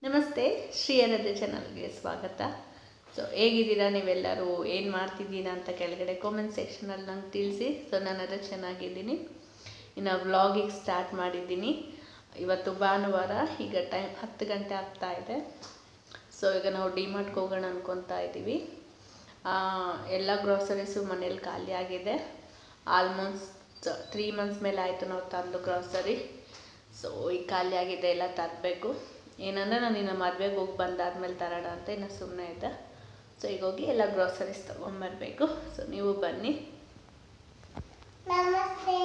ನಮಸ್ತೆ, ಶ್ರೀ ಆರಾಧ್ಯ ಚಾನಲ್ಗೆ ಸ್ವಾಗತ. ಸೊ ಹೇಗಿದ್ದೀರಾ ನೀವೆಲ್ಲರೂ, ಏನು ಮಾಡ್ತಿದ್ದೀರಾ ಅಂತ ಕೆಳಗಡೆ ಕಾಮೆಂಟ್ ಸೆಕ್ಷನಲ್ಲಿ ನಂಗೆ ತಿಳಿಸಿ. ಸೊ ನಾನದು ಚೆನ್ನಾಗಿದ್ದೀನಿ. ಇನ್ನು ವ್ಲಾಗಿಗೆ ಸ್ಟಾರ್ಟ್ ಮಾಡಿದ್ದೀನಿ. ಇವತ್ತು ಭಾನುವಾರ, ಈಗ ಟೈಮ್ 10 ಗಂಟೆ ಆಗ್ತಾ ಇದೆ. ಸೊ ಈಗ ನಾವು ಡಿಮಾರ್ಟ್ಗೆ ಹೋಗೋಣ ಅನ್ಕೊತಾ ಇದ್ದೀವಿ. ಎಲ್ಲ ಗ್ರಾಸರೀಸು ಮನೇಲಿ ಖಾಲಿ ಆಗಿದೆ. ಆಲ್ಮೋಸ್ಟ್ 3 ಮಂತ್ಸ್ ಮೇಲೆ ಆಯಿತು ನಾವು ತಂದು ಗ್ರಾಸರಿ. ಸೊ ಈಗ ಖಾಲಿ ಆಗಿದೆ, ಎಲ್ಲ ತರಬೇಕು. ಏನಂದರೆ ನಾನು ಇನ್ನು ಮದುವೆಗೆ ಹೋಗಿ ಬಂದಾದ್ಮೇಲೆ ತರೋಣ ಅಂತ ಇನ್ನು ಸುಮ್ಮನೆ ಇದ್ದೆ. ಸೊ ಈಗ ಹೋಗಿ ಎಲ್ಲ ಗ್ರಾಸರೀಸ್ ತೊಗೊಂಬರ್ಬೇಕು. ಸೊ ನೀವು ಬನ್ನಿ. ನಮಸ್ತೆ,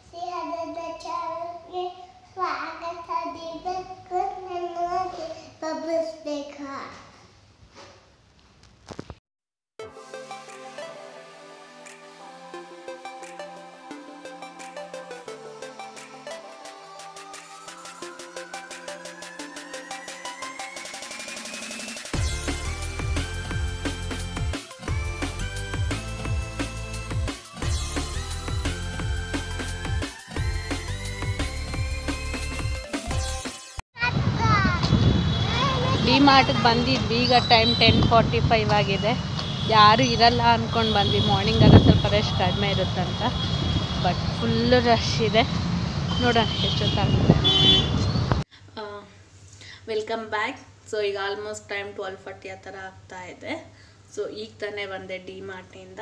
ಶ್ರೀ ಆರಾಧ್ಯ ಚಾನಲ್ಗೆ ಸ್ವಾಗತ. ಬಬ್ಬಿಸ್ಬೇಕಾ? ಡಿಮಾರ್ಟ್ಗೆ ಬಂದಿದ್ವಿ. ಈಗ ಟೈಮ್ 10:45 ಆಗಿದೆ. ಯಾರೂ ಇರಲ್ಲ ಅಂದ್ಕೊಂಡು ಬಂದ್ವಿ. ಮಾರ್ನಿಂಗೆಲ್ಲ ಸ್ವಲ್ಪ ರಶ್ ಕಡಿಮೆ ಇರುತ್ತಂತ, ಬಟ್ ಫುಲ್ಲು ರಶ್ ಇದೆ. ನೋಡೋಣ ಎಷ್ಟೊತ್ತಾಗುತ್ತೆ. Welcome back. ಸೊ ಈಗ ಆಲ್ಮೋಸ್ಟ್ ಟೈಮ್ 12:40 ಆ ಥರ ಆಗ್ತಾ ಇದೆ. ಸೊ ಈಗ ತಾನೇ ಬಂದೆ ಡಿಮಾರ್ಟಿಂದ.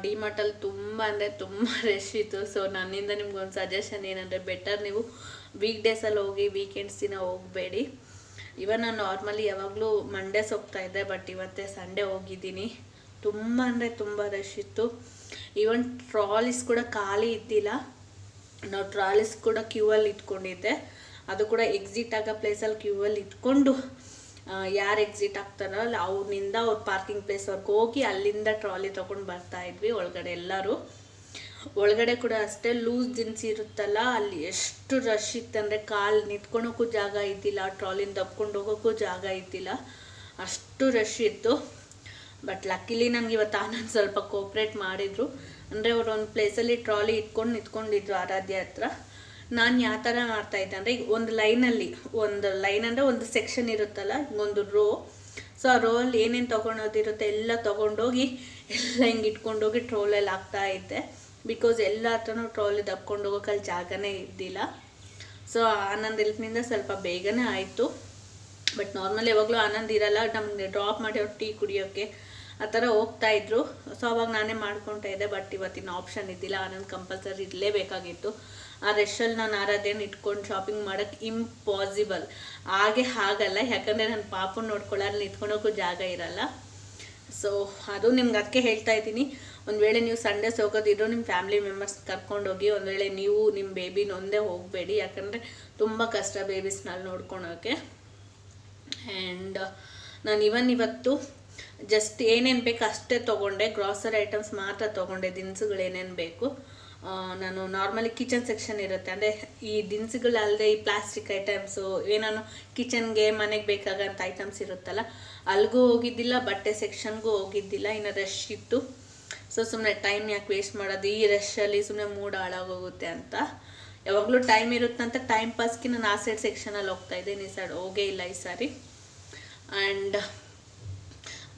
ಡಿಮಾರ್ಟಲ್ಲಿ ತುಂಬ ಅಂದರೆ ತುಂಬ ರಶ್ ಇತ್ತು. ಸೊ ನನ್ನಿಂದ ನಿಮ್ಗೊಂದು ಸಜೆಷನ್ ಏನಂದರೆ, ಬೆಟರ್ ನೀವು ವೀಕ್ ಡೇಸಲ್ಲಿ ಹೋಗಿ, ವೀಕೆಂಡ್ಸ್ ದಿನ ಹೋಗಬೇಡಿ. ಇವನ್ ನಾನು ನಾರ್ಮಲಿ ಯಾವಾಗಲೂ ಮಂಡೇಸ್ ಹೋಗ್ತಾ ಇದ್ದೆ, ಬಟ್ ಇವತ್ತೇ ಸಂಡೇ ಹೋಗಿದ್ದೀನಿ. ತುಂಬ ಅಂದರೆ ತುಂಬ ರಶ್ ಇತ್ತು. ಈವನ್ ಟ್ರಾಲೀಸ್ ಕೂಡ ಖಾಲಿ ಇದ್ದಿಲ್ಲ. ನಾವು ಟ್ರಾಲೀಸ್ ಕೂಡ ಕ್ಯೂವಲ್ಲಿ ಇಟ್ಕೊಂಡಿದ್ದೆ. ಅದು ಕೂಡ ಎಕ್ಸಿಟ್ ಆಗೋ ಪ್ಲೇಸಲ್ಲಿ ಕ್ಯೂವಲ್ಲಿ ಇಟ್ಕೊಂಡು ಯಾರು ಎಕ್ಸಿಟ್ ಆಗ್ತಾರಲ್ಲ ಅವ್ರನ್ನಿಂದ ಅವ್ರ ಪಾರ್ಕಿಂಗ್ ಪ್ಲೇಸ್ವರೆಗೆ ಹೋಗಿ ಅಲ್ಲಿಂದ ಟ್ರಾಲಿ ತೊಗೊಂಡು ಬರ್ತಾಯಿದ್ವಿ ಒಳಗಡೆ ಎಲ್ಲರೂ. ಒಳಗಡೆ ಕೂಡ ಅಷ್ಟೇ ಲೂಸ್ ದಿನಸಿ ಇರುತ್ತಲ್ಲ, ಅಲ್ಲಿ ಎಷ್ಟು ರಶ್ ಇತ್ತಂದರೆ ಕಾಲು ನಿಂತ್ಕೊಳೋಕ್ಕೂ ಜಾಗ ಇದ್ದಿಲ್ಲ, ಟ್ರಾಲಿನ ತಪ್ಕೊಂಡು ಹೋಗೋಕ್ಕೂ ಜಾಗ ಇದ್ದಿಲ್ಲ, ಅಷ್ಟು ರಶ್ ಇತ್ತು. ಬಟ್ ಲಕ್ಕಿಲಿ ನನಗೆ ಇವತ್ತು ಆನಂದ್ ಸ್ವಲ್ಪ ಕೋಪ್ರೇಟ್ ಮಾಡಿದರು. ಅಂದರೆ ಅವರು ಒಂದು ಪ್ಲೇಸಲ್ಲಿ ಟ್ರಾಲಿ ಇಟ್ಕೊಂಡು ನಿಂತ್ಕೊಂಡಿದ್ರು ಆರಾಧ್ಯ ಹತ್ರ. ನಾನು ಯಾವ ಥರ ಮಾಡ್ತಾಯಿದ್ದೆ ಅಂದರೆ, ಈಗ ಒಂದು ಲೈನ್ ಅಂದರೆ ಒಂದು ಸೆಕ್ಷನ್ ಇರುತ್ತಲ್ಲ, ಒಂದು ರೋ. ಸೊ ಆ ರೋಲ್ಲಿ ಏನೇನು ತೊಗೊಳೋದಿರುತ್ತೆ ಎಲ್ಲ ತೊಗೊಂಡೋಗಿ ಎಲ್ಲ ಹಿಂಗೆ ಇಟ್ಕೊಂಡೋಗಿ ಟ್ರೋಲಲ್ಲಿ ಹಾಕ್ತಾಯಿದ್ದೆ. ಬಿಕಾಸ್ ಎಲ್ಲ ಹತ್ರನೂ ಟ್ರಾಲಿ ದಬ್ಕೊಂಡು ಹೋಗೋಕ್ಕಲ್ಲಿ ಜಾಗನೇ ಇದ್ದಿಲ್ಲ. ಸೊ ಆನಂದ್ ಹೆಲ್ಪ್ನಿಂದ ಸ್ವಲ್ಪ ಬೇಗನೆ ಆಯಿತು. ಬಟ್ ನಾರ್ಮಲ್ ಯಾವಾಗಲೂ ಆನಂದ್ ಇರಲ್ಲ, ನಮಗೆ ಡ್ರಾಪ್ ಮಾಡಿ ಅವ್ರು ಟೀ ಕುಡಿಯೋಕ್ಕೆ ಆ ಥರ ಹೋಗ್ತಾಯಿದ್ರು. ಸೊ ಅವಾಗ ನಾನೇ ಮಾಡ್ಕೊತಾ ಇದ್ದೆ. ಬಟ್ ಇವತ್ತಿನ ಆಪ್ಷನ್ ಇದ್ದಿಲ್ಲ, ಆನಂದ್ ಕಂಪಲ್ಸರಿ ಇರಲೇಬೇಕಾಗಿತ್ತು. ಆ ರಶಲ್ಲಿ ನಾನು ಆರಾಧ್ಯನ ಇಟ್ಕೊಂಡು ಶಾಪಿಂಗ್ ಮಾಡೋಕ್ಕೆ ಇಂಪಾಸಿಬಲ್, ಹಾಗೆ ಆಗಲ್ಲ. ಯಾಕಂದರೆ ನನ್ನ ಪಾಪನ ನೋಡ್ಕೊಳ್ಳೋಲ್ಲಿ ನಿಂತ್ಕೊಳೋಕ್ಕೂ ಜಾಗ ಇರಲ್ಲ. ಸೊ ಅದು ನಿಮ್ಗೆ ಅದಕ್ಕೆ ಹೇಳ್ತಾ ಇದ್ದೀನಿ, ಒಂದು ವೇಳೆ ನೀವು ಸಂಡೇಸ್ ಹೋಗೋದಿದ್ರು ನಿಮ್ಮ ಫ್ಯಾಮಿಲಿ ಮೆಂಬರ್ಸ್ ಕರ್ಕೊಂಡೋಗಿ. ಒಂದು ವೇಳೆ ನೀವು ನಿಮ್ಮ ಬೇಬಿನ ಒಂದೇ ಹೋಗಬೇಡಿ, ಯಾಕಂದರೆ ತುಂಬ ಕಷ್ಟ ಬೇಬೀಸ್ನಲ್ಲಿ ನೋಡ್ಕೊಳೋಕ್ಕೆ. ಆ್ಯಂಡ್ ನಾನು ಇವತ್ತು ಜಸ್ಟ್ ಏನೇನು ಬೇಕು ಅಷ್ಟೇ ತೊಗೊಂಡೆ. ಗ್ರಾಸರಿ ಐಟಮ್ಸ್ ಮಾತ್ರ ತೊಗೊಂಡೆ, ದಿನಸುಗಳು ಏನೇನು ಬೇಕು. ನಾನು ನಾರ್ಮಲಿ ಕಿಚನ್ ಸೆಕ್ಷನ್ ಇರುತ್ತೆ, ಅಂದರೆ ಈ ದಿನಸುಗಳಲ್ಲದೆ ಈ ಪ್ಲಾಸ್ಟಿಕ್ ಐಟಮ್ಸು, ಏನಾನು ಕಿಚನ್ಗೆ ಮನೆಗೆ ಬೇಕಾಗಂಥ ಐಟಮ್ಸ್ ಇರುತ್ತಲ್ಲ, ಅಲ್ಲಿಗೂ ಹೋಗಿದ್ದಿಲ್ಲ, ಬಟ್ಟೆ ಸೆಕ್ಷನ್ಗೂ ಹೋಗಿದ್ದಿಲ್ಲ. ಇನ್ನು ರಶ್ ಇತ್ತು. ಸೊ ಸುಮ್ಮನೆ ಟೈಮ್ ಯಾಕೆ ವೇಸ್ಟ್ ಮಾಡೋದು, ಈ ರಶಲ್ಲಿ ಸುಮ್ಮನೆ ಮೂಡ್ ಹಾಳಾಗೋಗುತ್ತೆ ಅಂತ. ಯಾವಾಗಲೂ ಟೈಮ್ ಇರುತ್ತಂತ ಟೈಮ್ ಪಾಸ್ಗೆ ನಾನು ಆ ಸೈಡ್ ಸೆಕ್ಷನಲ್ಲಿ ಹೋಗ್ತಾಯಿದ್ದೆ, ಈ ಸೈಡ್ ಹೋಗೇ ಇಲ್ಲ ಈ ಸಾರಿ. And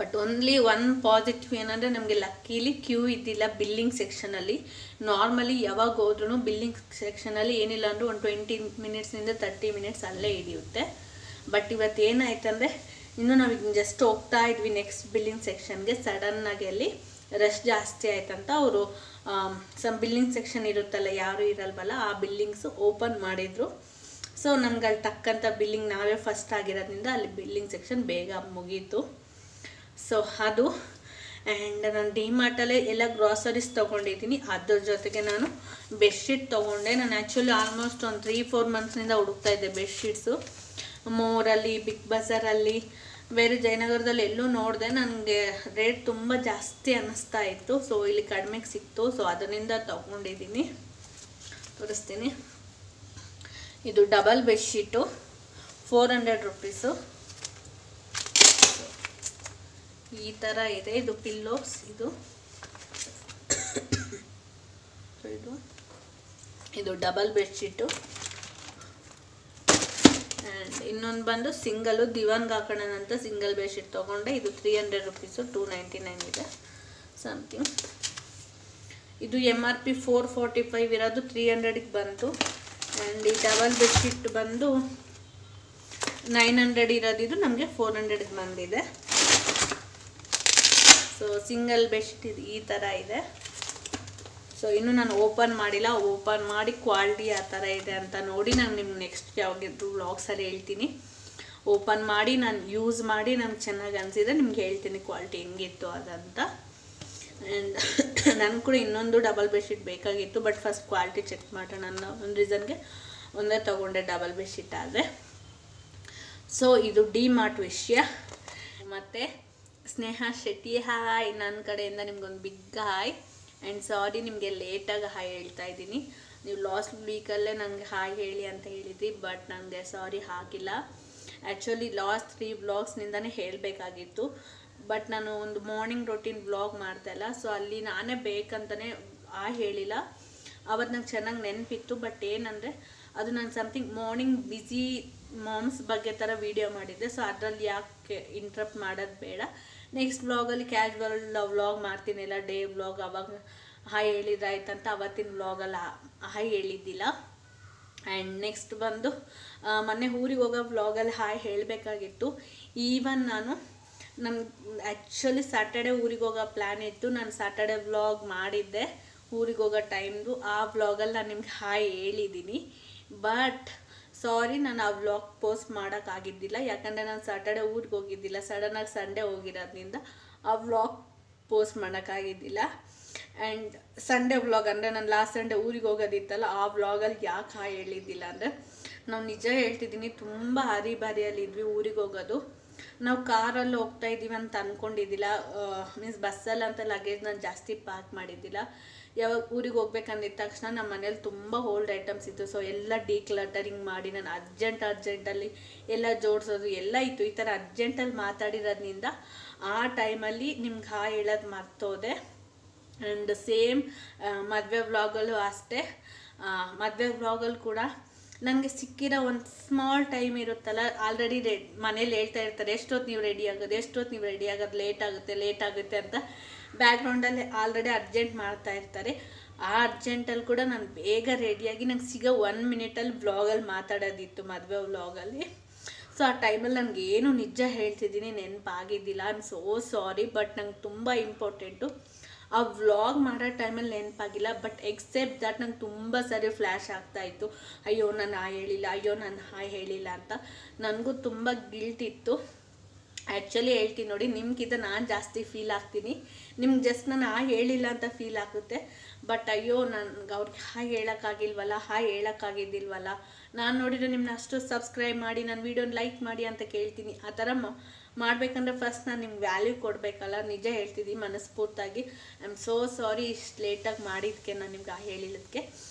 but only one positive ಏನಂದರೆ, ನಮಗೆ ಲಕ್ಕೀಲಿ ಕ್ಯೂ ಇದ್ದಿಲ್ಲ ಬಿಲ್ಲಿಂಗ್ ಸೆಕ್ಷನಲ್ಲಿ. ನಾರ್ಮಲಿ ಯಾವಾಗ ಹೋದ್ರೂ ಬಿಲ್ಲಿಂಗ್ ಸೆಕ್ಷನಲ್ಲಿ ಏನಿಲ್ಲ ಅಂದರೂ ಒಂದು 20 ಮಿನಿಟ್ಸಿಂದ 30 ಮಿನಿಟ್ಸ್ ಅಲ್ಲೇ ಹಿಡಿಯುತ್ತೆ. ಬಟ್ ಇವತ್ತು ಏನಾಯ್ತಂದರೆ, ಇನ್ನೂ ನಾವೀಗ ಜಸ್ಟ್ ಹೋಗ್ತಾ ಇದ್ವಿ ನೆಕ್ಸ್ಟ್ ಬಿಲ್ಲಿಂಗ್ ಸೆಕ್ಷನ್ಗೆ, ಸಡನ್ನಾಗಿ ಅಲ್ಲಿ ರಶ್ ಜಾಸ್ತಿ ಆಯ್ತಂತ ಅವರು ಬಿಲ್ಲಿಂಗ್ ಸೆಕ್ಷನ್ ಇರುತ್ತಲ್ಲ, ಯಾರೂ ಇರಲ್ವಲ್ಲ, ಆ ಬಿಲ್ಲಿಂಗ್ಸು ಓಪನ್ ಮಾಡಿದರು. ಸೊ ನಮ್ಗೆ ಅಲ್ಲಿ ತಕ್ಕಂಥ ಬಿಲ್ಲಿಂಗ್ ನಾವೇ ಫಸ್ಟ್ ಆಗಿರೋದ್ರಿಂದ ಅಲ್ಲಿ ಬಿಲ್ಲಿಂಗ್ ಸೆಕ್ಷನ್ ಬೇಗ ಮುಗೀತು. ಸೊ ಅದು. ಆ್ಯಂಡ್ ನಾನು ಡಿಮಾರ್ಟಲ್ಲೇ ಎಲ್ಲ ಗ್ರಾಸರೀಸ್ ತೊಗೊಂಡಿದ್ದೀನಿ. ಅದ್ರ ಜೊತೆಗೆ ನಾನು ಬೆಡ್ಶೀಟ್ ತೊಗೊಂಡೆ. ನಾನು ಆ್ಯಕ್ಚುಲಿ ಆಲ್ಮೋಸ್ಟ್ ಒಂದು 3-4 ಮಂತ್ಸ್ನಿಂದ ಹುಡುಕ್ತಾ ಇದ್ದೆ ಬೆಡ್ಶೀಟ್ಸು. ಮೋರಲ್ಲಿ, ಬಿಗ್ ಬಜಾರಲ್ಲಿ, ಬೇರೆ ಜಯನಗರದಲ್ಲಿ ಎಲ್ಲೂ ನೋಡಿದೆ. ನನಗೆ ರೇಟ್ ತುಂಬ ಜಾಸ್ತಿ ಅನ್ನಿಸ್ತಾ ಇತ್ತು. ಸೊ ಇಲ್ಲಿ ಕಡಿಮೆಗೆ ಸಿಕ್ತು. ಸೊ ಅದರಿಂದ ತೊಗೊಂಡಿದ್ದೀನಿ, ತೋರಿಸ್ತೀನಿ. ಇದು ಡಬಲ್ ಬೆಡ್ಶೀಟು, 400 ರುಪೀಸು. ಈ ಥರ ಇದೆ. ಇದು ಪಿಲ್ಲೋಸ್. ಇದು ಡಬಲ್ ಬೆಡ್ಶೀಟು. ಆ್ಯಂಡ್ ಇನ್ನೊಂದು ಬಂದು ಸಿಂಗಲು ದಿವಾನ್ಗೆ ಹಾಕೋಣ ಅಂತ ಸಿಂಗಲ್ ಬೆಡ್ಶೀಟ್ ತೊಗೊಂಡೆ. ಇದು 300 ರುಪೀಸು, 299 ಇದೆ ಸಮಥಿಂಗ್. ಇದು MRP 445 ಇರೋದು 300ಗೆ ಬಂತು. ಆ್ಯಂಡ್ ಈ ಡಬಲ್ ಬೆಡ್ಶೀಟ್ ಬಂದು 900 ಇರೋದು, ಇದು ನಮಗೆ 400ಗೆ ಬಂದಿದೆ. ಸೊ ಸಿಂಗಲ್ ಬೆಡ್ಶೀಟ್ ಇದು ಈ ಥರ ಇದೆ. ಸೊ ಇನ್ನೂ ನಾನು ಓಪನ್ ಮಾಡಿಲ್ಲ, ಓಪನ್ ಮಾಡಿ ಕ್ವಾಲಿಟಿ ಯಾವ ಥರ ಇದೆ ಅಂತ ನೋಡಿ ನಾನು ನಿಮ್ಗೆ ನೆಕ್ಸ್ಟ್ ಯಾವಾಗಿದ್ರು ವ್ಲಾಗ್ಸಲ್ಲಿ ಹೇಳ್ತೀನಿ. ಓಪನ್ ಮಾಡಿ ನಾನು ಯೂಸ್ ಮಾಡಿ ನನಗೆ ಚೆನ್ನಾಗಿ ಅನಿಸಿದ್ರೆ ನಿಮ್ಗೆ ಹೇಳ್ತೀನಿ ಕ್ವಾಲಿಟಿ ಹೆಂಗಿತ್ತು ಅದಂತ. ಆ್ಯಂಡ್ ನನಗೆ ಕೂಡ ಇನ್ನೊಂದು ಡಬಲ್ ಬೆಡ್ಶೀಟ್ ಬೇಕಾಗಿತ್ತು, ಬಟ್ ಫಸ್ಟ್ ಕ್ವಾಲಿಟಿ ಚೆಕ್ ಮಾಡೋಣ ಅನ್ನೋ ಒಂದು ರೀಸನ್ಗೆ ಒಂದೇ ತೊಗೊಂಡೆ ಡಬಲ್ ಬೆಡ್ಶೀಟ್ ಆದರೆ. ಸೊ ಇದು ಡಿ-ಮಾರ್ಟ್ ವಿಷಯ. ಮತ್ತು ಸ್ನೇಹ ಶೆಟ್ಟಿ ಹಾಯ್, ನನ್ನ ಕಡೆಯಿಂದ ನಿಮ್ಗೊಂದು ಬಿಗ್ ಹಾಯ್. ಆ್ಯಂಡ್ ಸಾರಿ ನಿಮಗೆ ಲೇಟಾಗಿ ಹಾಯ್ ಹೇಳ್ತಾ ಇದ್ದೀನಿ. ನೀವು ಲಾಸ್ಟ್ ವೀಕಲ್ಲೇ ನನಗೆ ಹಾಯ್ ಹೇಳಿ ಅಂತ ಹೇಳಿದ್ರಿ, ಬಟ್ ನನಗೆ ಸಾರಿ ಹಾಕಿಲ್ಲ. ಆ್ಯಕ್ಚುಲಿ ಲಾಸ್ಟ್ 3 ವ್ಲಾಗ್ಸ್ನಿಂದನೇ ಹೇಳಬೇಕಾಗಿತ್ತು, ಬಟ್ ನಾನು ಒಂದು ಮಾರ್ನಿಂಗ್ ರೊಟೀನ್ ವ್ಲಾಗ್ ಮಾಡ್ತಾಯಿಲ್ಲ. ಸೊ ಅಲ್ಲಿ ನಾನೇ ಬೇಕಂತಲೇ ಹೇಳಿಲ್ಲ. ಅವತ್ತು ನಂಗೆ ಚೆನ್ನಾಗಿ ನೆನಪಿತ್ತು, ಬಟ್ ಏನಂದರೆ ಅದು ನಾನು ಸಮಥಿಂಗ್ ಮಾರ್ನಿಂಗ್ ಬ್ಯುಸಿ ಮಾಮ್ಸ್ ಬಗ್ಗೆ ಥರ ವೀಡಿಯೋ ಮಾಡಿದ್ದೆ. ಸೊ ಅದರಲ್ಲಿ ಯಾಕೆ ಇಂಟ್ರಪ್ಟ್ ಮಾಡೋದು ಬೇಡ. ನೆಕ್ಸ್ಟ್ ವ್ಲಾಗಲ್ಲಿ ಕ್ಯಾಶುವಲ್ ವ್ಲಾಗ್ ಮಾಡ್ತೀನಿ, ಇಲ್ಲ ಡೇ ವ್ಲಾಗ್. ಅವಾಗ ಹಾಯ್ ಹೇಳಿದ್ರಾಯ್ತಂತ ಅವತ್ತಿನ ವ್ಲಾಗಲ್ಲಿ ಹಾಯ್ ಹೇಳಿದ್ದಿಲ್ಲ. ಆ್ಯಂಡ್ ನೆಕ್ಸ್ಟ್ ಬಂದು ಮೊನ್ನೆ ಊರಿಗೆ ಹೋಗೋ ವ್ಲಾಗಲ್ಲಿ ಹಾಯ್ ಹೇಳಬೇಕಾಗಿತ್ತು. ಈವನ್ ನಾನು ಆ್ಯಕ್ಚುಲಿ ಸ್ಯಾಟರ್ಡೆ ಊರಿಗೆ ಹೋಗೋ ಪ್ಲ್ಯಾನ್ ಇತ್ತು. ನಾನು ಸ್ಯಾಟರ್ಡೆ ವ್ಲಾಗ್ ಮಾಡಿದ್ದೆ ಊರಿಗೆ ಹೋಗೋ ಟೈಮ್ದು. ಆ ವ್ಲಾಗಲ್ಲಿ ನಾನು ನಿಮ್ಗೆ ಹಾಯ್ ಹೇಳಿದ್ದೀನಿ, ಬಟ್ ಸಾರಿ ನಾನು ಆ ವ್ಲಾಗ್ ಪೋಸ್ಟ್ ಮಾಡೋಕ್ಕಾಗಿದ್ದಿಲ್ಲ. ಯಾಕಂದರೆ ನಾನು ಸ್ಯಾಟರ್ಡೆ ಊರಿಗೆ ಹೋಗಿದ್ದಿಲ್ಲ, ಸಡನ್ನಾಗಿ ಸಂಡೇ ಹೋಗಿರೋದ್ರಿಂದ ಆ ವ್ಲಾಗ್ ಪೋಸ್ಟ್ ಮಾಡೋಕ್ಕಾಗಿದ್ದಿಲ್ಲ. ಆ್ಯಂಡ್ ಸಂಡೇ ವ್ಲಾಗ್ ಅಂದರೆ ನಾನು ಲಾಸ್ಟ್ ಸಂಡೇ ಊರಿಗೆ ಹೋಗೋದಿತ್ತಲ್ಲ, ಆ ವ್ಲಾಗಲ್ಲಿ ಯಾಕೆ ಹಾಯ್ ಹೇಳಿದ್ದಿಲ್ಲ ಅಂದರೆ ನಾವು ನಿಜ ಹೇಳ್ತಿದ್ದೀನಿ, ತುಂಬ ಹರಿಬರಿಯಲ್ಲಿದ್ವಿ ಊರಿಗೆ ಹೋಗೋದು. ನಾವು ಕಾರಲ್ಲಿ ಹೋಗ್ತಾ ಇದ್ದೀವಿ ಅಂತ ಅಂದ್ಕೊಂಡಿದ್ದಿಲ್ಲ. ಮೀನ್ಸ್ ಬಸ್ಸಲ್ಲಿ ಅಂತ ಲಗೇಜ್ ನಾನು ಜಾಸ್ತಿ ಪ್ಯಾಕ್ ಮಾಡಿದ್ದಿಲ್ಲ. ಯಾವಾಗ ಊರಿಗೆ ಹೋಗ್ಬೇಕಂದಿದ್ದ ತಕ್ಷಣ ನಮ್ಮ ಮನೇಲಿ ತುಂಬ ಓಲ್ಡ್ ಐಟಮ್ಸ್ ಇತ್ತು. ಸೊ ಎಲ್ಲ ಡಿಕ್ಲಟರಿಂಗ್ ಮಾಡಿ ನಾನು ಅರ್ಜೆಂಟಲ್ಲಿ ಎಲ್ಲ ಜೋಡಿಸೋದು ಎಲ್ಲ ಇತ್ತು. ಈ ಥರ ಅರ್ಜೆಂಟಲ್ಲಿ ಮಾತಾಡಿರೋದ್ರಿಂದ ಆ ಟೈಮಲ್ಲಿ ನಿಮ್ಗೆ ಹಾಯ್ ಹೇಳೋದು ಮರ್ತೋದೆ. ಆ್ಯಂಡ್ ಸೇಮ್ ಮದುವೆ ವ್ಲಾಗಲ್ಲೂ ಅಷ್ಟೇ. ಮದುವೆ ವ್ಲಾಗಲ್ಲಿ ಕೂಡ ನನಗೆ ಸಿಕ್ಕಿರೋ ಒಂದು ಸ್ಮಾಲ್ ಟೈಮ್ ಇರುತ್ತಲ್ಲ, ಆಲ್ರೆಡಿ ಮನೇಲಿ ಹೇಳ್ತಾ ಇರ್ತಾರೆ ಎಷ್ಟೊತ್ತು ನೀವು ರೆಡಿ ಆಗೋದು, ಲೇಟ್ ಆಗುತ್ತೆ ಅಂತ ಬ್ಯಾಕ್ಗ್ರೌಂಡಲ್ಲಿ ಆಲ್ರೆಡಿ ಅರ್ಜೆಂಟ್ ಮಾಡ್ತಾ ಇರ್ತಾರೆ. ಆ ಅರ್ಜೆಂಟಲ್ಲಿ ಕೂಡ ನಾನು ಬೇಗ ರೆಡಿಯಾಗಿ ನಂಗೆ ಸಿಗೋ 1 ಮಿನಿಟಲ್ಲಿ ವ್ಲಾಗಲ್ಲಿ ಮಾತಾಡೋದಿತ್ತು, ಮದುವೆ ವ್ಲಾಗಲ್ಲಿ. ಸೊ ಆ ಟೈಮಲ್ಲಿ ನನಗೆ ಏನು ನಿಜ ಹೇಳ್ತಿದ್ದೀನಿ ನೆನಪಾಗಿದ್ದಿಲ್ಲ. I am so sorry, but ನಂಗೆ ತುಂಬ ಇಂಪಾರ್ಟೆಂಟು. ಆ ವ್ಲಾಗ್ ಮಾಡೋ ಟೈಮಲ್ಲಿ ನೆನಪಾಗಿಲ್ಲ, ಬಟ್ ಎಕ್ಸೆಪ್ಟ್ ದಟ್ ನಂಗೆ ತುಂಬ ಸರಿ ಫ್ಲ್ಯಾಶ್ ಆಗ್ತಾಯಿತ್ತು, ಅಯ್ಯೋ ನಾನು ಹಾಯ್ ಹೇಳಿಲ್ಲ ಅಂತ. ನನಗೂ ತುಂಬ ಗಿಲ್ಟ್ ಇತ್ತು. ಆ್ಯಕ್ಚುಲಿ ಹೇಳ್ತೀನಿ ನೋಡಿ, ನಿಮ್ಗಿಂತ ನಾನು ಜಾಸ್ತಿ ಫೀಲ್ ಆಗ್ತೀನಿ. ನಿಮ್ಗೆ ಜಸ್ಟ್ ನಾನು ಹೇಳಿಲ್ಲ ಅಂತ ಫೀಲ್ ಆಗುತ್ತೆ, ಬಟ್ ಅಯ್ಯೋ ನನಗೆ ಅವ್ರಿಗೆ ಹಾಯ್ ಹೇಳೋಕ್ಕಾಗಿದ್ದಿಲ್ವಲ್ಲ. ನಾನು ನೋಡಿದ್ರೆ ನಿಮ್ಮನ್ನ ಅಷ್ಟು ಸಬ್ಸ್ಕ್ರೈಬ್ ಮಾಡಿ ನನ್ನ ವೀಡಿಯೋನ ಲೈಕ್ ಮಾಡಿ ಅಂತ ಕೇಳ್ತೀನಿ. ಆ ಥರ ಮಾಡಬೇಕಂದ್ರೆ ಫಸ್ಟ್ ನಾನು ನಿಮ್ಗೆ ವ್ಯಾಲ್ಯೂ ಕೊಡಬೇಕಲ್ಲ. ನಿಜ ಹೇಳ್ತಿದ್ದೀನಿ ಮನಸ್ಫೂರ್ತಾಗಿ. ಐ ಆಮ್ ಸೋ ಸಾರಿ ಇಷ್ಟು ಲೇಟಾಗಿ ಮಾಡಿದ್ದಕ್ಕೆ, ನಾನು ನಿಮ್ಗೆ ಹೇಳಿದ್ದಕ್ಕೆ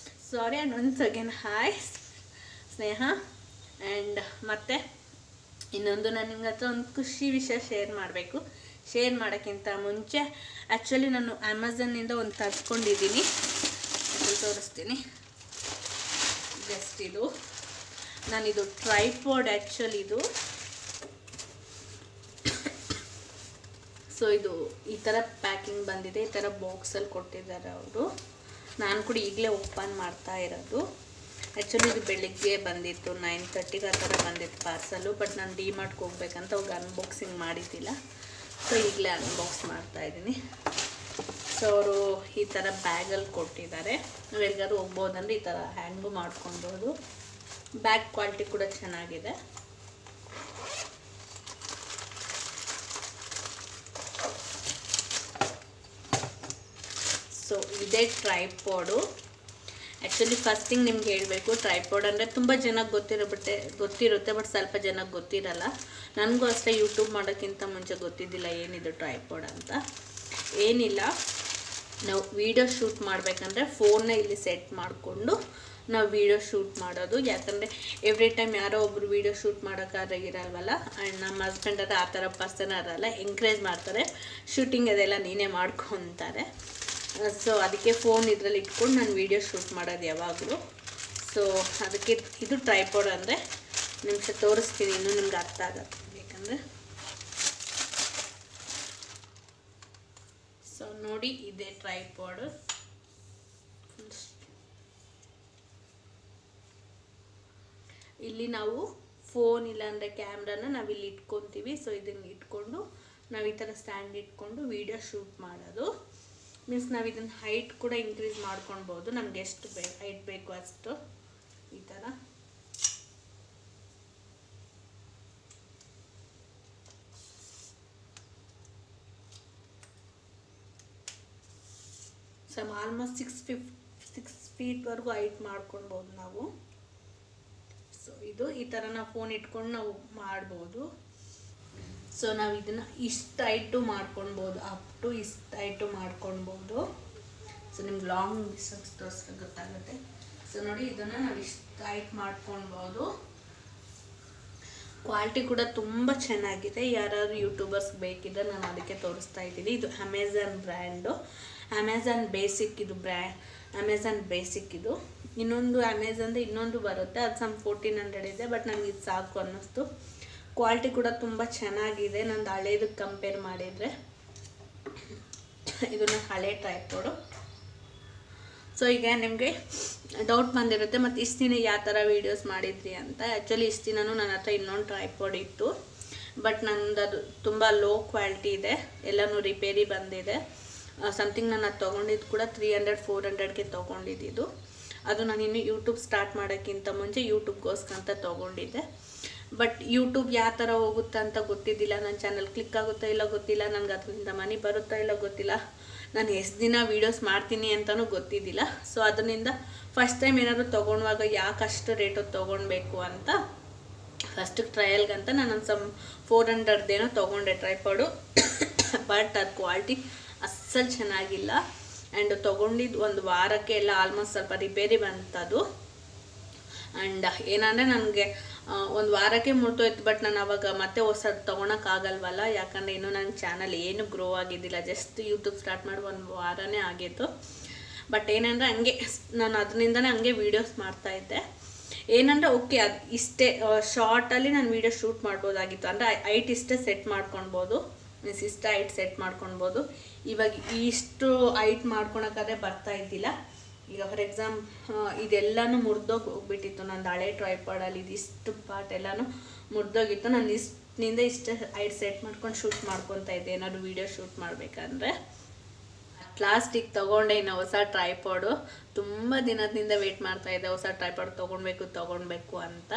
sorry. And once again hi Sneha. And ಮತ್ತು ಇನ್ನೊಂದು ನಾನು ನಿಮ್ಗೆ ಹತ್ರ ಒಂದು ಖುಷಿ ವಿಷಯ ಶೇರ್ ಮಾಡೋಕ್ಕಿಂತ ಮುಂಚೆ ಆ್ಯಕ್ಚುಲಿ ನಾನು ಅಮೆಝನ್ನಿಂದ ಒಂದು ತರಿಸ್ಕೊಂಡಿದ್ದೀನಿ, ತೋರಿಸ್ತೀನಿ. ಜಸ್ಟ್ ಇದು ನಾನಿದು ಟ್ರೈಪಾಡ್ ಆ್ಯಕ್ಚುಲಿ ಇದು. ಸೊ ಇದು ಈ ಥರ ಪ್ಯಾಕಿಂಗ್ ಬಂದಿದೆ, ಈ ಥರ ಬಾಕ್ಸಲ್ಲಿ ಕೊಟ್ಟಿದ್ದಾರೆ ಅವರು. ನಾನು ಕೂಡ ಈಗಲೇ ಓಪನ್ ಮಾಡ್ತಾ ಇರೋದು. ಆ್ಯಕ್ಚುಲಿ ಇದು ಬೆಳಿಗ್ಗೆ ಬಂದಿತ್ತು, 9:30ಗೆ ಆ ಥರ ಬಂದಿತ್ತು ಪಾರ್ಸಲು. ಬಟ್ ನಾನು ಡಿ-ಮಾರ್ಟ್ಗೆ ಹೋಗ್ಬೇಕಂತ ಹೋಗಿ ಅನ್ಬಾಕ್ಸಿಂಗ್ ಮಾಡಿದ್ದಿಲ್ಲ. ಸೊ ಈಗಲೇ ಅನ್ಬಾಕ್ಸ್ ಮಾಡ್ತಾಯಿದ್ದೀನಿ. ಸೊ ಅವರು ಈ ಥರ ಬ್ಯಾಗಲ್ಲಿ ಕೊಟ್ಟಿದ್ದಾರೆ. ನಾವು ಎಲ್ಲಿಗಾದ್ರೂ ಹೋಗ್ಬೋದಂದ್ರೆ ಈ ಥರ ಹ್ಯಾಂಗೂ ಮಾಡ್ಕೊಬೋದು. ಬ್ಯಾಗ್ ಕ್ವಾಲಿಟಿ ಕೂಡ ಚೆನ್ನಾಗಿದೆ. ಸೊ ಇದೇ ಟ್ರೈಪಾಡು. ಆ್ಯಕ್ಚುಲಿ ಫಸ್ಟ್ ಥಿಂಗ್ ನಿಮ್ಗೆ ಹೇಳಬೇಕು, ಟ್ರೈಪಾಡ್ ಅಂದರೆ ತುಂಬ ಜನಕ್ಕೆ ಗೊತ್ತಿರುತ್ತೆ, ಬಟ್ ಸ್ವಲ್ಪ ಜನಕ್ಕೆ ಗೊತ್ತಿರಲ್ಲ. ನನಗೂ ಅಷ್ಟೇ ಯೂಟ್ಯೂಬ್ ಮಾಡೋಕ್ಕಿಂತ ಮುಂಚೆ ಗೊತ್ತಿದ್ದಿಲ್ಲ ಏನಿದು ಟ್ರೈಪಾಡ್ ಅಂತ. ಏನಿಲ್ಲ, ನಾವು ವೀಡಿಯೋ ಶೂಟ್ ಮಾಡಬೇಕಂದ್ರೆ ಫೋನ್ನ ಇಲ್ಲಿ ಸೆಟ್ ಮಾಡಿಕೊಂಡು ನಾವು ವೀಡಿಯೋ ಶೂಟ್ ಮಾಡೋದು. ಯಾಕಂದರೆ ಎವ್ರಿ ಟೈಮ್ ಯಾರೋ ಒಬ್ಬರು ವೀಡಿಯೋ ಶೂಟ್ ಮಾಡೋಕ್ಕಾದ್ರೆ ಇರಲ್ವಲ್ಲ. ಆ್ಯಂಡ್ ನಮ್ಮ ಹಸ್ಬೆಂಡ್ ಆ ಥರ ಪರ್ಸನ್ ಇರಲ್ಲ, ಎಂಕರೇಜ್ ಮಾಡ್ತಾರೆ, ಶೂಟಿಂಗ್ ಅದೆಲ್ಲ ನೀನೇ ಮಾಡ್ಕೊತಾರೆ. ಸೊ ಅದಕ್ಕೆ ಫೋನ್ ಇದರಲ್ಲಿ ಇಟ್ಕೊಂಡು ನಾನು ವೀಡಿಯೋ ಶೂಟ್ ಮಾಡೋದು ಯಾವಾಗಲೂ. ಸೊ ಅದಕ್ಕೆ ಇದು ಟ್ರೈಪಾಡ್ ಅಂದರೆ ನಿಮಿಷ ತೋರಿಸ್ತೀನಿ, ಇನ್ನೂ ನಿಮ್ಗೆ ಅರ್ಥ ಆಗತ್ತೆ ಬೇಕಂದರೆ. ಸೊ ನೋಡಿ, ಇದೇ ಟ್ರೈಪಾಡ್. ಇಲ್ಲಿ ನಾವು ಫೋನ್ ಇಲ್ಲಾಂದರೆ ಕ್ಯಾಮ್ರಾನ ನಾವಿಲ್ಲಿ ಇಟ್ಕೊತೀವಿ. ಸೊ ಇದನ್ನು ಇಟ್ಕೊಂಡು ನಾವು ಈ ಥರ ಸ್ಟ್ಯಾಂಡ್ ಇಟ್ಕೊಂಡು ವಿಡಿಯೋ ಶೂಟ್ ಮಾಡೋದು. ಮೀನ್ಸ್ ನಾವು ಇದನ್ನು ಹೈಟ್ ಕೂಡ ಇನ್ಕ್ರೀಸ್ ಮಾಡ್ಕೊಳ್ಬೋದು, ನಮ್ಗೆ ಎಷ್ಟು ಹೈಟ್ ಬೇಕು ಅಷ್ಟು. ಈ ಥರ ಆಲ್ಮೋಸ್ಟ್ 6 ಫೀಟ್ವರೆಗೂ ಹೈಟ್ ಮಾಡ್ಕೊಳ್ಬೋದು ನಾವು. ಸೊ ಇದು ಈ ಥರ ನಾವು ಫೋನ್ ಇಟ್ಕೊಂಡು ನಾವು ಮಾಡ್ಬೋದು. ಸೊ ನಾವು ಇದನ್ನು ಇಷ್ಟು ಹೈಟು ಮಾಡ್ಕೊಳ್ಬೋದು, ಅಪ್ ಟು ಇಷ್ಟು ಹೈಟು ಮಾಡ್ಕೊಳ್ಬೋದು. ಸೊ ನಿಮ್ಗೆ ಲಾಂಗ್ ಡಿಸ್ಟೆನ್ಸ್ ತೋರಿಸ್ರೆ ಗೊತ್ತಾಗುತ್ತೆ. ಸೊ ನೋಡಿ, ಇದನ್ನು ನಾವು ಇಷ್ಟು ಹೈಟ್ ಮಾಡ್ಕೊಳ್ಬೋದು. ಕ್ವಾಲಿಟಿ ಕೂಡ ತುಂಬ ಚೆನ್ನಾಗಿದೆ. ಯಾರಾದ್ರು ಯೂಟ್ಯೂಬರ್ಸ್ ಬೇಕಿದ್ರೆ ನಾನು ಅದಕ್ಕೆ ತೋರಿಸ್ತಾ ಇದ್ದೀನಿ. ಇದು ಅಮೆಝಾನ್ ಬ್ರ್ಯಾಂಡು, ಅಮೆಝಾನ್ ಬೇಸಿಕ್. ಇದು ಅಮೆಝಾನ್ ಬೇಸಿಕ್. ಇದು ಇನ್ನೊಂದು ಅಮೆಝಾನ್ದು ಇನ್ನೊಂದು ಬರುತ್ತೆ, ಅದು ಸಮ್ 1400 ಇದೆ. ಬಟ್ ನನಗೆ ಇದು ಸಾಕು ಅನ್ನಿಸ್ತು. ಕ್ವಾಲಿಟಿ ಕೂಡ ತುಂಬ ಚೆನ್ನಾಗಿದೆ ನಂದು ಹಳೇದಕ್ಕೆ ಕಂಪೇರ್ ಮಾಡಿದರೆ. ಇದು ನನ್ನ ಹಳೆ ಟ್ರೈಪಾಡು. ಸೊ ಈಗ ನಿಮಗೆ ಡೌಟ್ ಬಂದಿರುತ್ತೆ, ಮತ್ತು ಇಷ್ಟು ದಿನ ಯಾವ ಥರ ವೀಡಿಯೋಸ್ ಮಾಡಿದ್ರಿ ಅಂತ. ಆ್ಯಕ್ಚುಲಿ ಇಷ್ಟು ದಿನವೂ ನನ್ನ ಹತ್ರ ಇನ್ನೊಂದು ಟ್ರೈಪಾಡ್ ಇತ್ತು, ಬಟ್ ನಂದು ಅದು ತುಂಬ ಲೋ ಕ್ವಾಲಿಟಿ ಇದೆ, ಎಲ್ಲನೂ ರಿಪೇರಿ ಬಂದಿದೆ. ಸಮಥಿಂಗ್ ನಾನು ಅದು ತೊಗೊಂಡಿದ್ದು ಕೂಡ 300-400ಗೆ ತೊಗೊಂಡಿದ್ದು. ಅದು ನಾನು ಇನ್ನೂ ಯೂಟ್ಯೂಬ್ ಸ್ಟಾರ್ಟ್ ಮಾಡೋಕ್ಕಿಂತ ಮುಂಚೆ ಯೂಟ್ಯೂಬ್ಗೋಸ್ಕರ ಅಂತ ತೊಗೊಂಡಿದ್ದೆ. ಬಟ್ ಯೂಟ್ಯೂಬ್ ಯಾವ ಥರ ಹೋಗುತ್ತಾ ಅಂತ ಗೊತ್ತಿದ್ದಿಲ್ಲ, ನನ್ನ ಚಾನಲ್ ಕ್ಲಿಕ್ ಆಗುತ್ತಾ ಇಲ್ಲ ಗೊತ್ತಿಲ್ಲ, ನನಗೆ ಅದರಿಂದ ಮನಿ ಬರುತ್ತಾ ಇಲ್ಲ ಗೊತ್ತಿಲ್ಲ, ನಾನು ಎಷ್ಟು ದಿನ ವೀಡಿಯೋಸ್ ಮಾಡ್ತೀನಿ ಅಂತಲೂ ಗೊತ್ತಿದ್ದಿಲ್ಲ. ಸೊ ಅದರಿಂದ ಫಸ್ಟ್ ಟೈಮ್ ಏನಾದರೂ ತೊಗೊಳುವಾಗ ಯಾಕೆ ಅಷ್ಟು ರೇಟು ತೊಗೊಳ್ಬೇಕು ಅಂತ ಫಸ್ಟಿಗೆ ಟ್ರಯಲ್ಗಂತ ನಾನು ಒಂದು ಸಮ್ 400 ತೊಗೊಂಡೆ ಟ್ರೈಪಾಡು. ಬಟ್ ಅದು ಕ್ವಾಲಿಟಿ ಅಸ್ಸಲು ಚೆನ್ನಾಗಿಲ್ಲ. ಆ್ಯಂಡ್ ತೊಗೊಂಡಿದ್ದು ಒಂದು ವಾರಕ್ಕೆ ಎಲ್ಲ ಆಲ್ಮೋಸ್ಟ್ ಸ್ವಲ್ಪ ರಿಪೇರಿ ಬಂತದು. ಆ್ಯಂಡ್ ಏನಂದರೆ ನನಗೆ ಒಂದು ವಾರಕ್ಕೆ ಮುರಿದೋಯ್ತು. ಬಟ್ ನಾನು ಅವಾಗ ಮತ್ತೆ ಹೊಸದು ತೊಗೊಳಕ್ಕಾಗಲ್ವಲ್ಲ, ಯಾಕಂದರೆ ಇನ್ನೂ ನನ್ನ ಚಾನಲ್ ಏನು ಗ್ರೋ ಆಗಿದ್ದಿಲ್ಲ, ಜಸ್ಟ್ ಯೂಟ್ಯೂಬ್ ಸ್ಟಾರ್ಟ್ ಮಾಡಿ 1 ವಾರನೇ ಆಗಿತ್ತು. ಬಟ್ ಏನಂದರೆ ಹಂಗೆ ನಾನು ಅದರಿಂದನೇ ಹಂಗೆ ವೀಡಿಯೋಸ್ ಮಾಡ್ತಾಯಿದ್ದೆ. ಏನಂದರೆ ಓಕೆ, ಅದು ಇಷ್ಟೇ ಶಾರ್ಟಲ್ಲಿ ನಾನು ವೀಡಿಯೋ ಶೂಟ್ ಮಾಡ್ಬೋದಾಗಿತ್ತು. ಅಂದರೆ ಹೈಟ್ ಇಷ್ಟೇ ಸೆಟ್ ಮಾಡ್ಕೊಳ್ಬೋದು, ಮೀನ್ಸ್ ಇಷ್ಟ ಹೈಟ್ ಸೆಟ್ ಮಾಡ್ಕೊಳ್ಬೋದು. ಇವಾಗ ಇಷ್ಟು ಹೈಟ್ ಮಾಡ್ಕೊಳಕ್ಕಾದ್ರೆ ಬರ್ತಾ ಇದ್ದಿಲ್ಲ. ಈಗ ಫಾರ್ ಇದೆಲ್ಲನೂ ಮುರಿದೋಗಿ ಹೋಗ್ಬಿಟ್ಟಿತ್ತು ನಂದು ಹಳೆ ಟ್ರೈಪಾಡಲ್ಲಿ. ಇದಿಷ್ಟು ಪಾರ್ಟ್ ಎಲ್ಲನೂ ಮುರಿದೋಗಿತ್ತು. ನಾನು ಇಷ್ಟನಿಂದ ಇಷ್ಟು ಹೈಟ್ ಸೆಟ್ ಮಾಡ್ಕೊಂಡು ಶೂಟ್ ಮಾಡ್ಕೊತಾ ಇದ್ದೆ ಏನಾದ್ರು ವೀಡಿಯೋ ಶೂಟ್ ಮಾಡಬೇಕಂದ್ರೆ. ಲಾಸ್ಟಿಗೆ ತೊಗೊಂಡೆ ಇನ್ನು ಹೊಸ ಟ್ರೈಪಾಡು. ತುಂಬ ದಿನದಿಂದ ವೆಯ್ಟ್ ಮಾಡ್ತಾಯಿದ್ದೆ ಹೊಸ ಟ್ರೈಪಾಡ್ ತೊಗೊಳ್ಬೇಕು ಅಂತ.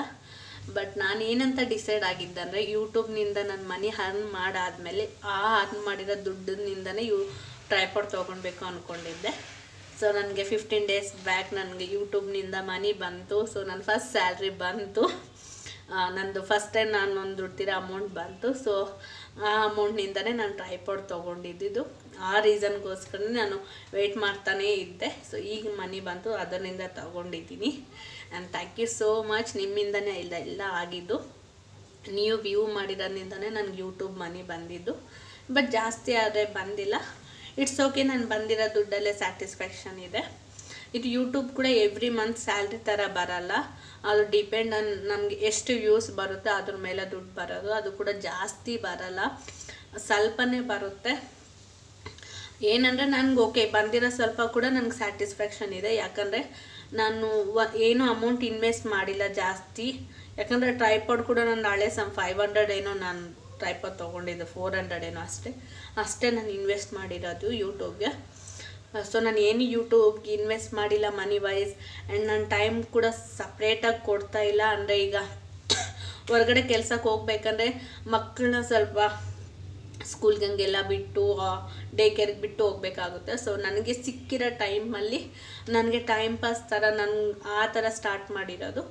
ಬಟ್ ನಾನು ಏನಂತ ಡಿಸೈಡ್ ಆಗಿದ್ದಂದರೆ, ಯೂಟ್ಯೂಬ್ನಿಂದ ನನ್ನ ಮನಿ ಅರ್ನ್ ಮಾಡಾದಮೇಲೆ ಆ ಅರ್ನ್ ಮಾಡಿರೋ ದುಡ್ಡಿನಿಂದನೇ ಟ್ರೈಪಾಡ್ ತೊಗೊಳ್ಬೇಕು ಅಂದ್ಕೊಂಡಿದ್ದೆ. ಸೊ ನನಗೆ 15 ಡೇಸ್ ಬ್ಯಾಕ್ ನನಗೆ ಯೂಟ್ಯೂಬ್ನಿಂದ ಮನಿ ಬಂತು. ಸೊ ನನ್ನ ಫಸ್ಟ್ ಸ್ಯಾಲ್ರಿ ಬಂತು. ನಂದು ಫಸ್ಟ್ ಟೈಮ್ ನಾನು ಒಂದು ದುಡ್ಡಿರೋ ಅಮೌಂಟ್ ಬಂತು. ಸೊ ಆ ಅಮೌಂಟ್ನಿಂದನೇ ನಾನು ಟ್ರೈಪಾಡ್ ತೊಗೊಂಡಿದ್ದು. ಆ ರೀಸನ್ಗೋಸ್ಕರ ನಾನು ವೆಯ್ಟ್ ಮಾಡ್ತಾನೇ ಇದ್ದೆ. ಸೊ ಈಗ ಮನಿ ಬಂತು, ಅದರಿಂದ ತೊಗೊಂಡಿದ್ದೀನಿ. And thank you so much. ನಿಮ್ಮಿಂದನೇ ಎಲ್ಲ ಆಗಿದ್ದು. ನೀವು ವ್ಯೂ ಮಾಡಿರೋದ್ರಿಂದನೇ ನನಗೆ ಯೂಟ್ಯೂಬ್ ಮನಿ ಬಂದಿದ್ದು. ಬಟ್ ಜಾಸ್ತಿ ಆದರೆ ಬಂದಿಲ್ಲ. ಇಟ್ಸ್ ಓಕೆ, ನಾನು ಬಂದಿರೋ ದುಡ್ಡಲ್ಲೇ ಸ್ಯಾಟಿಸ್ಫ್ಯಾಕ್ಷನ್ ಇದೆ. ಇದು ಯೂಟ್ಯೂಬ್ ಕೂಡ ಎವ್ರಿ ಮಂತ್ ಸ್ಯಾಲ್ರಿ ಥರ ಬರಲ್ಲ, ಅದು ಡಿಪೆಂಡ್ ನಮಗೆ ಎಷ್ಟು ವ್ಯೂಸ್ ಬರುತ್ತೆ ಅದ್ರ ಮೇಲೆ ದುಡ್ಡು ಬರೋದು. ಅದು ಕೂಡ ಜಾಸ್ತಿ ಬರಲ್ಲ, ಸ್ವಲ್ಪನೇ ಬರುತ್ತೆ. ಏನಂದರೆ ನನಗೆ ಓಕೆ ಬಂದಿರೋ ಸ್ವಲ್ಪ ಕೂಡ ನನಗೆ ಸ್ಯಾಟಿಸ್ಫ್ಯಾಕ್ಷನ್ ಇದೆ. ಯಾಕಂದರೆ ನಾನು ಏನೂ ಅಮೌಂಟ್ ಇನ್ವೆಸ್ಟ್ ಮಾಡಿಲ್ಲ ಜಾಸ್ತಿ. ಯಾಕಂದರೆ ಟ್ರೈಪಾಡ್ ಕೂಡ ನಾನು ಹಳೆ ಸಮ್ 500 ಏನೋ ನಾನು ಟ್ರೈಪಾಡ್ ತೊಗೊಂಡಿದ್ದು, 400 ಏನೋ ಅಷ್ಟೇ ನಾನು ಇನ್ವೆಸ್ಟ್ ಮಾಡಿರೋದು ಯೂಟ್ಯೂಬ್ಗೆ. ಸೊ ನಾನು ಏನು ಯೂಟ್ಯೂಬ್ಗೆ ಇನ್ವೆಸ್ಟ್ ಮಾಡಿಲ್ಲ ಮನಿ ವೈಸ್. ಆ್ಯಂಡ್ ನನ್ನ ಟೈಮ್ ಕೂಡ ಸಪ್ರೇಟಾಗಿ ಕೊಡ್ತಾ ಇಲ್ಲ. ಅಂದರೆ ಈಗ ಹೊರಗಡೆ ಕೆಲಸಕ್ಕೆ ಹೋಗ್ಬೇಕಂದ್ರೆ ಮಕ್ಕಳನ್ನ ಸ್ವಲ್ಪ ಸ್ಕೂಲ್ಗೆ ಹಂಗೆಲ್ಲ ಬಿಟ್ಟು ಡೇ ಕೇರ್ಗೆ ಬಿಟ್ಟು ಹೋಗ್ಬೇಕಾಗುತ್ತೆ. ಸೊ ನನಗೆ ಸಿಕ್ಕಿರೋ ಟೈಮಲ್ಲಿ ನನಗೆ ಟೈಮ್ ಪಾಸ್ ಥರ ನಾನು ಆ ಥರ ಸ್ಟಾರ್ಟ್ ಮಾಡಿರೋದು.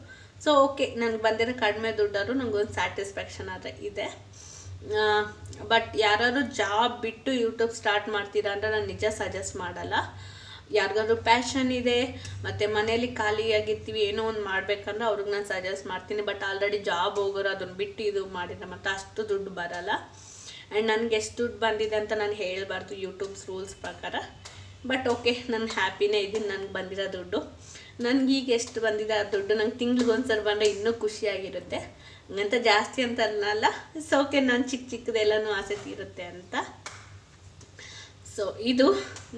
ಸೊ ಓಕೆ, ನನಗೆ ಬಂದಿರೋ ಕಡಿಮೆ ದುಡ್ಡಾದ್ರು ನನಗೊಂದು ಸ್ಯಾಟಿಸ್ಫ್ಯಾಕ್ಷನ್ ಆದರೆ ಇದೆ. ಬಟ್ ಯಾರಾದ್ರು ಜಾಬ್ ಬಿಟ್ಟು ಯೂಟ್ಯೂಬ್ ಸ್ಟಾರ್ಟ್ ಮಾಡ್ತೀರಾ ಅಂದರೆ ನಾನು ನಿಜ ಸಜೆಸ್ಟ್ ಮಾಡಲ್ಲ. ಯಾರಿಗಾದ್ರು ಪ್ಯಾಷನ್ ಇದೆ ಮತ್ತು ಮನೇಲಿ ಖಾಲಿಯಾಗಿರ್ತೀವಿ ಏನೋ ಒಂದು ಮಾಡಬೇಕಂದ್ರೆ ಅವ್ರಿಗೆ ನಾನು ಸಜೆಸ್ಟ್ ಮಾಡ್ತೀನಿ. ಬಟ್ ಆಲ್ರೆಡಿ ಜಾಬ್ ಹೋಗೋರು ಅದನ್ನು ಬಿಟ್ಟು ಇದು ಮಾಡಿದ್ರೆ ಮತ್ತು ಅಷ್ಟು ದುಡ್ಡು ಬರಲ್ಲ. ಆ್ಯಂಡ್ ನನಗೆ ಎಷ್ಟು ದುಡ್ಡು ಬಂದಿದೆ ಅಂತ ನಾನು ಹೇಳಬಾರ್ದು ಯೂಟ್ಯೂಬ್ಸ್ ರೂಲ್ಸ್ ಪ್ರಕಾರ. ಬಟ್ ಓಕೆ, ನಾನು ಹ್ಯಾಪಿನೇ ಇದ್ದೀನಿ ನನಗೆ ಬಂದಿರೋ ದುಡ್ಡು. ನನಗೆ ಈಗ ಎಷ್ಟು ಬಂದಿದೆ ಆ ದುಡ್ಡು ನಂಗೆ ತಿಂಗ್ಳಿಗೆ ಒಂದ್ಸಲ ಬಂದರೆ ಇನ್ನೂ ಖುಷಿಯಾಗಿರುತ್ತೆ. ಹಂಗಂತ ಜಾಸ್ತಿ ಅಂತ ಅಲ್ಲ, ಸೌಕೆ ನಾನು ಚಿಕ್ಕದೆಲ್ಲನೂ ಆಸೆ ತೀರುತ್ತೆ ಅಂತ. ಸೊ ಇದು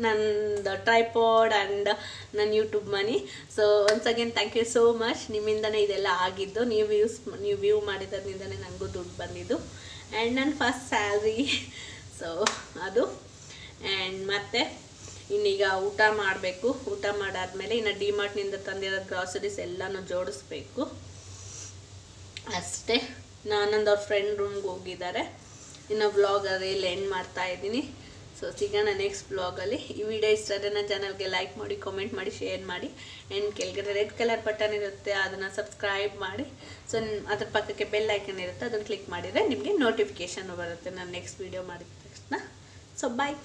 ನಂದು ಟ್ರೈಪಾಡ್ ಆ್ಯಂಡ್ ನನ್ನ YouTube money. So once again thank you so much. ನಿಮ್ಮಿಂದನೇ ಇದೆಲ್ಲ ಆಗಿದ್ದು, ನೀವು ವ್ಯೂ ಮಾಡಿದ್ರಿಂದನೇ ನನಗೂ ದುಡ್ಡು ಬಂದಿದ್ದು. ಆ್ಯಂಡ್ ನನ್ನ ಫಸ್ಟ್ ಸ್ಯಾಲ್ರಿ. ಸೊ ಅದು ಆ್ಯಂಡ್ ಮತ್ತು ಇನ್ನೀಗ ಊಟ ಮಾಡಬೇಕು. ಊಟ ಮಾಡಾದ್ಮೇಲೆ ಇನ್ನು ಡಿಮಾರ್ಟ್ನಿಂದ ತಂದಿರೋ ಗ್ರಾಸರೀಸ್ ಎಲ್ಲನೂ ಜೋಡಿಸ್ಬೇಕು ಅಷ್ಟೇ. ನಾನೊಂದು ಅವ್ರ ಫ್ರೆಂಡ್ ರೂಮ್ಗೆ ಹೋಗಿದ್ದಾರೆ. ಇನ್ನು ವ್ಲಾಗ್ ಇಲ್ಲಿ ಎಂಡ್ ಮಾಡ್ತಾ ಇದ್ದೀನಿ. ಸೊ ಸಿಗೋಣ ನೆಕ್ಸ್ಟ್ ವ್ಲಾಗಲ್ಲಿ. ಈ ವಿಡಿಯೋ ಇಷ್ಟ ಆದರೆ ನನ್ನ ಚಾನಲ್ಗೆ ಲೈಕ್ ಮಾಡಿ, ಕಾಮೆಂಟ್ ಮಾಡಿ, ಶೇರ್ ಮಾಡಿ. ಆ್ಯಂಡ್ ಕೆಳಗಡೆ ರೆಡ್ ಕಲರ್ ಬಟನ್ ಇರುತ್ತೆ, ಅದನ್ನು ಸಬ್ಸ್ಕ್ರೈಬ್ ಮಾಡಿ. ಸೊ ಅದ್ರ ಪಕ್ಕಕ್ಕೆ ಬೆಲ್ ಐಕನ್ ಇರುತ್ತೆ, ಅದನ್ನು ಕ್ಲಿಕ್ ಮಾಡಿದರೆ ನಿಮಗೆ ನೋಟಿಫಿಕೇಷನ್ ಬರುತ್ತೆ ನಾನು ನೆಕ್ಸ್ಟ್ ವೀಡಿಯೋ ಮಾಡಿದ ತಕ್ಷಣ. ಸೊ ಬಾಯ್.